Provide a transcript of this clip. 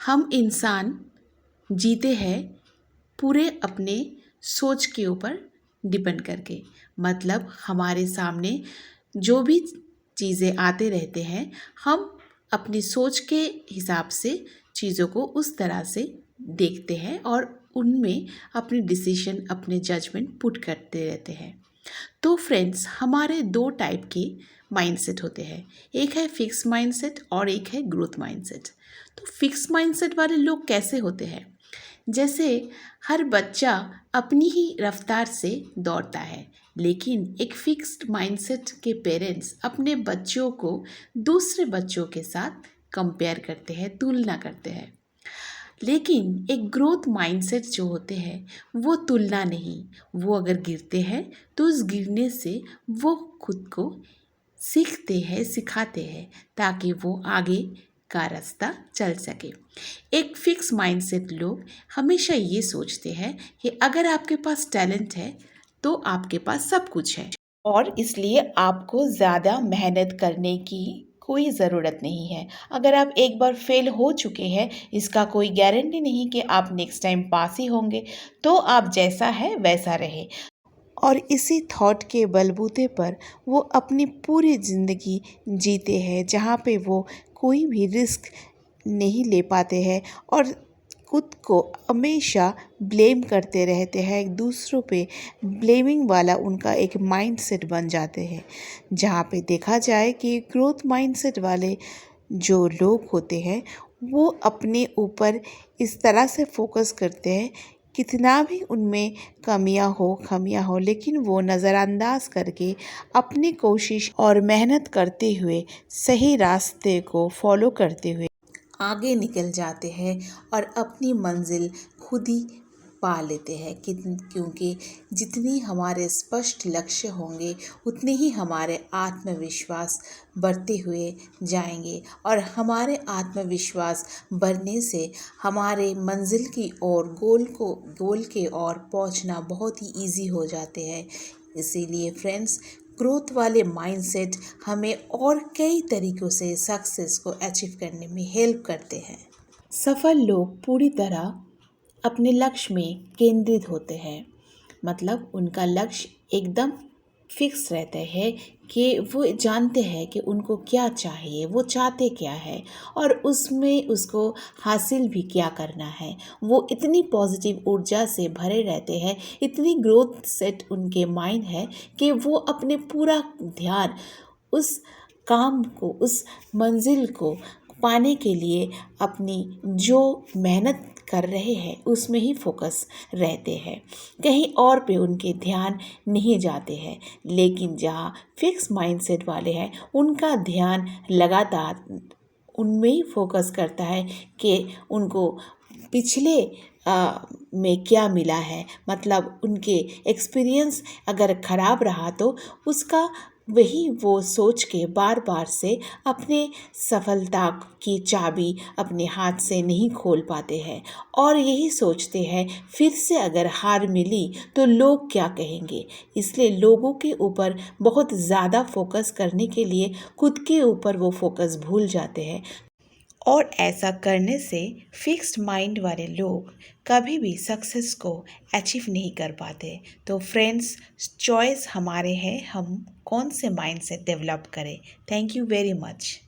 हम इंसान जीते हैं पूरे अपने सोच के ऊपर डिपेंड करके। मतलब हमारे सामने जो भी चीज़ें आते रहते हैं, हम अपनी सोच के हिसाब से चीज़ों को उस तरह से देखते हैं और उनमें अपनी डिसीजन, अपने जजमेंट पुट करते रहते हैं। तो फ्रेंड्स, हमारे दो टाइप के माइंडसेट होते हैं। एक है फिक्स माइंडसेट और एक है ग्रोथ माइंडसेट। तो फिक्स माइंडसेट वाले लोग कैसे होते हैं? जैसे हर बच्चा अपनी ही रफ्तार से दौड़ता है, लेकिन एक फिक्स्ड माइंडसेट के पेरेंट्स अपने बच्चों को दूसरे बच्चों के साथ कंपेयर करते हैं, तुलना करते हैं। लेकिन एक ग्रोथ माइंडसेट जो होते हैं वो तुलना नहीं, वो अगर गिरते हैं तो उस गिरने से वो खुद को सीखते हैं, सिखाते हैं, ताकि वो आगे का रास्ता चल सके। एक फिक्स माइंडसेट लोग हमेशा ये सोचते हैं कि अगर आपके पास टैलेंट है तो आपके पास सब कुछ है और इसलिए आपको ज़्यादा मेहनत करने की कोई ज़रूरत नहीं है। अगर आप एक बार फेल हो चुके हैं, इसका कोई गारंटी नहीं कि आप नेक्स्ट टाइम पास ही होंगे। तो आप जैसा है वैसा रहे और इसी थॉट के बलबूते पर वो अपनी पूरी ज़िंदगी जीते हैं, जहाँ पे वो कोई भी रिस्क नहीं ले पाते हैं और खुद को हमेशा ब्लेम करते रहते हैं। एक दूसरों पे ब्लेमिंग वाला उनका एक माइंडसेट बन जाते हैं। जहाँ पे देखा जाए कि ग्रोथ माइंडसेट वाले जो लोग होते हैं वो अपने ऊपर इस तरह से फोकस करते हैं, कितना भी उनमें खामियां हो, लेकिन वो नज़रअंदाज करके अपनी कोशिश और मेहनत करते हुए सही रास्ते को फॉलो करते हुए आगे निकल जाते हैं और अपनी मंजिल खुद ही पा लेते हैं। क्योंकि जितनी हमारे स्पष्ट लक्ष्य होंगे उतने ही हमारे आत्मविश्वास बढ़ते हुए जाएंगे और हमारे आत्मविश्वास बढ़ने से हमारे मंजिल की ओर गोल के ओर पहुंचना बहुत ही इजी हो जाते हैं। इसीलिए फ्रेंड्स, ग्रोथ वाले माइंडसेट हमें और कई तरीक़ों से सक्सेस को अचीव करने में हेल्प करते हैं। सफल लोग पूरी तरह अपने लक्ष्य में केंद्रित होते हैं। मतलब उनका लक्ष्य एकदम फिक्स रहता है कि वो जानते हैं कि उनको क्या चाहिए, वो चाहते क्या है और उसमें उसको हासिल भी क्या करना है। वो इतनी पॉजिटिव ऊर्जा से भरे रहते हैं, इतनी ग्रोथ सेट उनके माइंड है कि वो अपने पूरा ध्यान उस काम को, उस मंजिल को पाने के लिए अपनी जो मेहनत कर रहे हैं उसमें ही फोकस रहते हैं, कहीं और पे उनके ध्यान नहीं जाते हैं। लेकिन जहाँ फिक्स माइंडसेट वाले हैं उनका ध्यान लगातार उनमें ही फोकस करता है कि उनको पिछले में क्या मिला है। मतलब उनके एक्सपीरियंस अगर ख़राब रहा तो उसका वही वो सोच के बार बार से अपने सफलता की चाबी अपने हाथ से नहीं खोल पाते हैं और यही सोचते हैं फिर से अगर हार मिली तो लोग क्या कहेंगे। इसलिए लोगों के ऊपर बहुत ज़्यादा फोकस करने के लिए खुद के ऊपर वो फोकस भूल जाते हैं और ऐसा करने से फिक्स्ड माइंड वाले लोग कभी भी सक्सेस को अचीव नहीं कर पाते। तो फ्रेंड्स, चॉइस हमारे है, हम कौन से माइंड से डेवलप करें। Thank you very much.